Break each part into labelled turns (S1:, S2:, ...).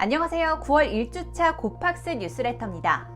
S1: 안녕하세요. 9월 1주차 고팍스 뉴스레터입니다.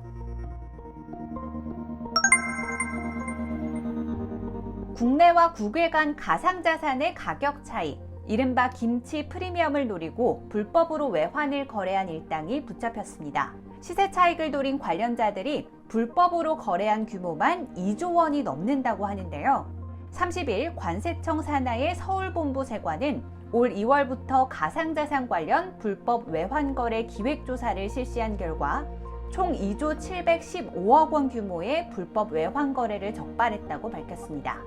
S1: 국내와 국외 간 가상자산의 가격 차이, 이른바 김치 프리미엄을 노리고 불법으로 외환을 거래한 일당이 붙잡혔습니다. 시세 차익을 노린 관련자들이 불법으로 거래한 규모만 2조 원이 넘는다고 하는데요. 30일 관세청 산하의 서울본부 세관은 올 2월부터 가상자산 관련 불법 외환거래 기획조사를 실시한 결과 총 2조 715억 원 규모의 불법 외환거래를 적발했다고 밝혔습니다.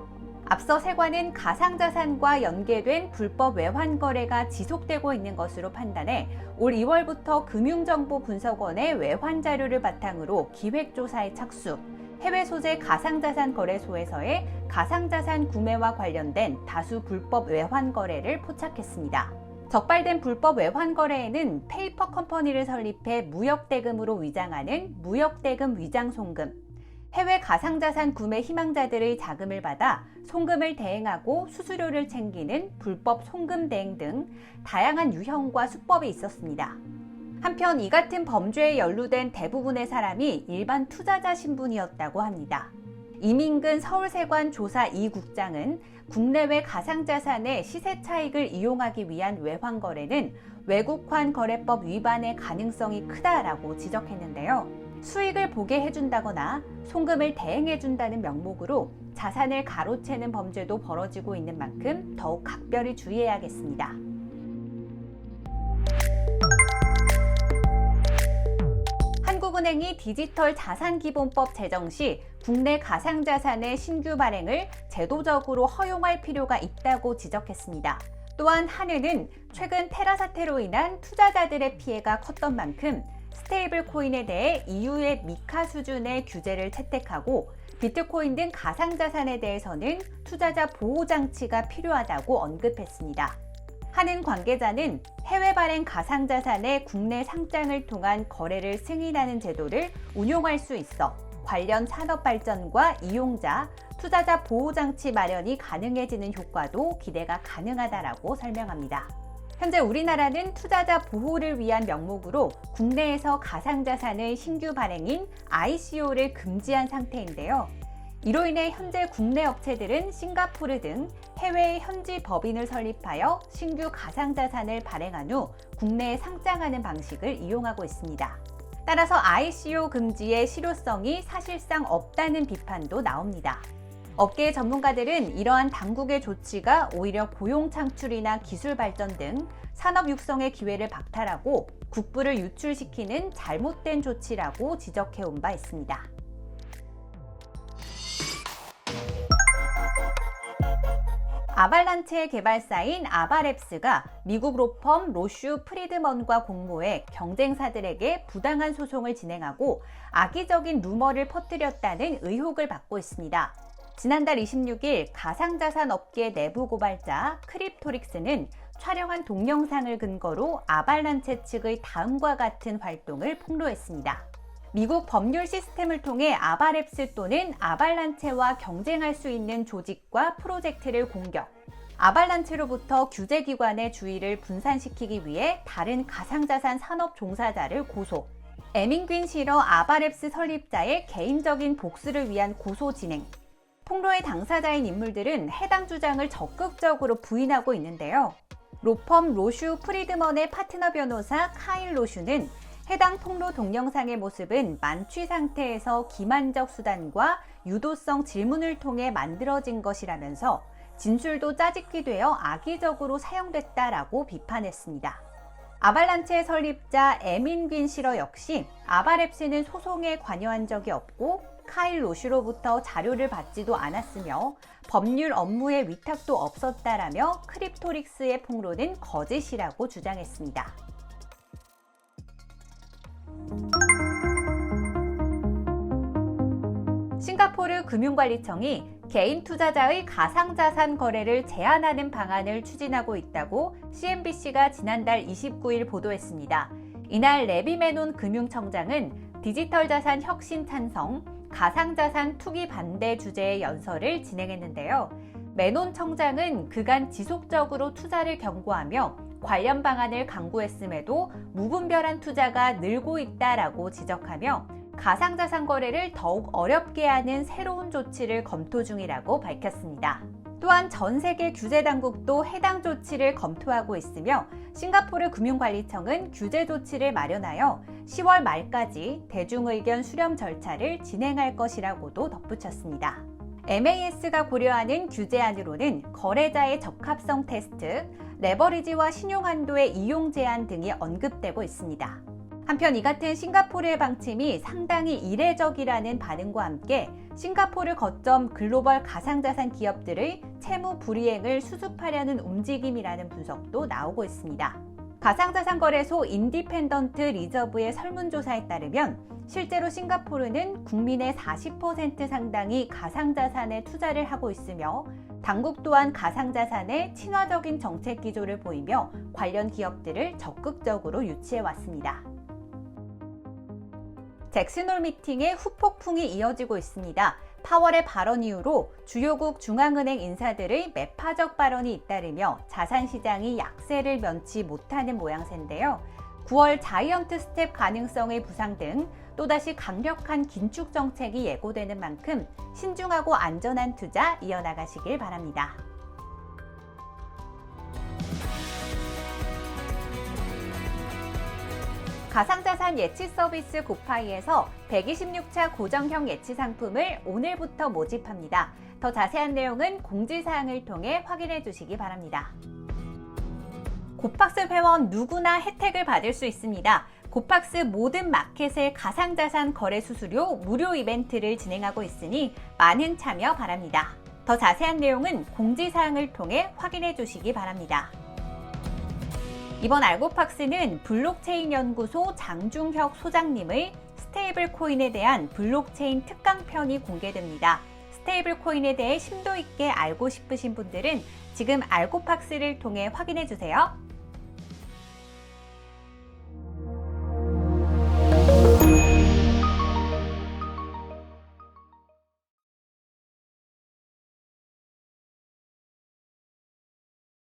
S1: 앞서 세관은 가상자산과 연계된 불법 외환거래가 지속되고 있는 것으로 판단해 올 2월부터 금융정보분석원의 외환자료를 바탕으로 기획조사에 착수, 해외 소재 가상자산 거래소에서의 가상자산 구매와 관련된 다수 불법 외환 거래를 포착했습니다. 적발된 불법 외환 거래에는 페이퍼 컴퍼니를 설립해 무역대금으로 위장하는 무역대금 위장 송금, 해외 가상자산 구매 희망자들의 자금을 받아 송금을 대행하고 수수료를 챙기는 불법 송금 대행 등 다양한 유형과 수법이 있었습니다. 한편 이 같은 범죄에 연루된 대부분의 사람이 일반 투자자 신분이었다고 합니다. 이민근 서울세관 조사 2국장은 국내외 가상자산의 시세 차익을 이용하기 위한 외환거래는 외국환 거래법 위반의 가능성이 크다라고 지적했는데요. 수익을 보게 해준다거나 송금을 대행해준다는 명목으로 자산을 가로채는 범죄도 벌어지고 있는 만큼 더욱 각별히 주의해야겠습니다. 한국은행이 디지털 자산기본법 제정 시 국내 가상자산의 신규 발행을 제도적으로 허용할 필요가 있다고 지적했습니다. 또한 한은은 최근 테라 사태로 인한 투자자들의 피해가 컸던 만큼 스테이블 코인에 대해 EU의 미카 수준의 규제를 채택하고 비트코인 등 가상자산에 대해서는 투자자 보호 장치가 필요하다고 언급했습니다. 한은 관계자는 해외 발행 가상자산의 국내 상장을 통한 거래를 승인하는 제도를 운용할 수 있어 관련 산업 발전과 이용자, 투자자 보호 장치 마련이 가능해지는 효과도 기대가 가능하다라고 설명합니다. 현재 우리나라는 투자자 보호를 위한 명목으로 국내에서 가상자산의 신규 발행인 ICO를 금지한 상태인데요. 이로 인해 현재 국내 업체들은 싱가포르 등 해외의 현지 법인을 설립하여 신규 가상자산을 발행한 후 국내에 상장하는 방식을 이용하고 있습니다. 따라서 ICO 금지의 실효성이 사실상 없다는 비판도 나옵니다. 업계 전문가들은 이러한 당국의 조치가 오히려 고용 창출이나 기술 발전 등 산업 육성의 기회를 박탈하고 국부를 유출시키는 잘못된 조치라고 지적해온 바 있습니다. 아발란체의 개발사인 아바랩스가 미국 로펌 로슈 프리드먼과 공모해 경쟁사들에게 부당한 소송을 진행하고 악의적인 루머를 퍼뜨렸다는 의혹을 받고 있습니다. 지난달 26일 가상자산 업계 내부 고발자 크립토릭스는 촬영한 동영상을 근거로 아발란체 측의 다음과 같은 활동을 폭로했습니다. 미국 법률 시스템을 통해 아바랩스 또는 아발란체와 경쟁할 수 있는 조직과 프로젝트를 공격, 아발란체로부터 규제기관의 주의를 분산시키기 위해 다른 가상자산 산업 종사자를 고소, 에밍퀸 실러 아바랩스 설립자의 개인적인 복수를 위한 고소 진행, 폭로의 당사자인 인물들은 해당 주장을 적극적으로 부인하고 있는데요. 로펌 로슈 프리드먼의 파트너 변호사 카일 로슈는 해당 폭로 동영상의 모습은 만취 상태에서 기만적 수단과 유도성 질문을 통해 만들어진 것이라면서 진술도 짜집기 되어 악의적으로 사용됐다라고 비판했습니다. 아발란체의 설립자 에밍퀸 실러 역시 아바랩스는 소송에 관여한 적이 없고 카일 로슈로부터 자료를 받지도 않았으며 법률 업무에 위탁도 없었다라며 크립토릭스의 폭로는 거짓이라고 주장했습니다. 싱가포르 금융관리청이 개인 투자자의 가상자산 거래를 제한하는 방안을 추진하고 있다고 CNBC가 지난달 29일 보도했습니다. 이날 레비 메논 금융청장은 디지털 자산 혁신 찬성, 가상자산 투기 반대 주제의 연설을 진행했는데요. 메논 청장은 그간 지속적으로 투자를 경고하며 관련 방안을 강구했음에도 무분별한 투자가 늘고 있다라고 지적하며 가상자산 거래를 더욱 어렵게 하는 새로운 조치를 검토 중이라고 밝혔습니다. 또한 전 세계 규제 당국도 해당 조치를 검토하고 있으며 싱가포르 금융관리청은 규제 조치를 마련하여 10월 말까지 대중의견 수렴 절차를 진행할 것이라고도 덧붙였습니다. MAS가 고려하는 규제안으로는 거래자의 적합성 테스트, 레버리지와 신용한도의 이용 제한 등이 언급되고 있습니다. 한편 이 같은 싱가포르의 방침이 상당히 이례적이라는 반응과 함께 싱가포르 거점 글로벌 가상자산 기업들의 채무 불이행을 수습하려는 움직임이라는 분석도 나오고 있습니다. 가상자산 거래소 인디펜던트 리저브의 설문조사에 따르면 실제로 싱가포르는 국민의 40% 상당이 가상자산에 투자를 하고 있으며 당국 또한 가상자산에 친화적인 정책 기조를 보이며 관련 기업들을 적극적으로 유치해 왔습니다. 잭슨홀 미팅의 후폭풍이 이어지고 있습니다. 파월의 발언 이후로 주요국 중앙은행 인사들의 매파적 발언이 잇따르며 자산시장이 약세를 면치 못하는 모양새인데요. 9월 자이언트 스텝 가능성의 부상 등 또다시 강력한 긴축 정책이 예고되는 만큼 신중하고 안전한 투자 이어나가시길 바랍니다. 가상자산 예치 서비스 고파이에서 126차 고정형 예치 상품을 오늘부터 모집합니다. 더 자세한 내용은 공지사항을 통해 확인해 주시기 바랍니다. 고팍스 회원 누구나 혜택을 받을 수 있습니다. 고팍스 모든 마켓의 가상자산 거래 수수료 무료 이벤트를 진행하고 있으니 많은 참여 바랍니다. 더 자세한 내용은 공지사항을 통해 확인해 주시기 바랍니다. 이번 알고팍스는 블록체인 연구소 장중혁 소장님의 스테이블 코인에 대한 블록체인 특강편이 공개됩니다. 스테이블 코인에 대해 심도 있게 알고 싶으신 분들은 지금 알고팍스를 통해 확인해 주세요.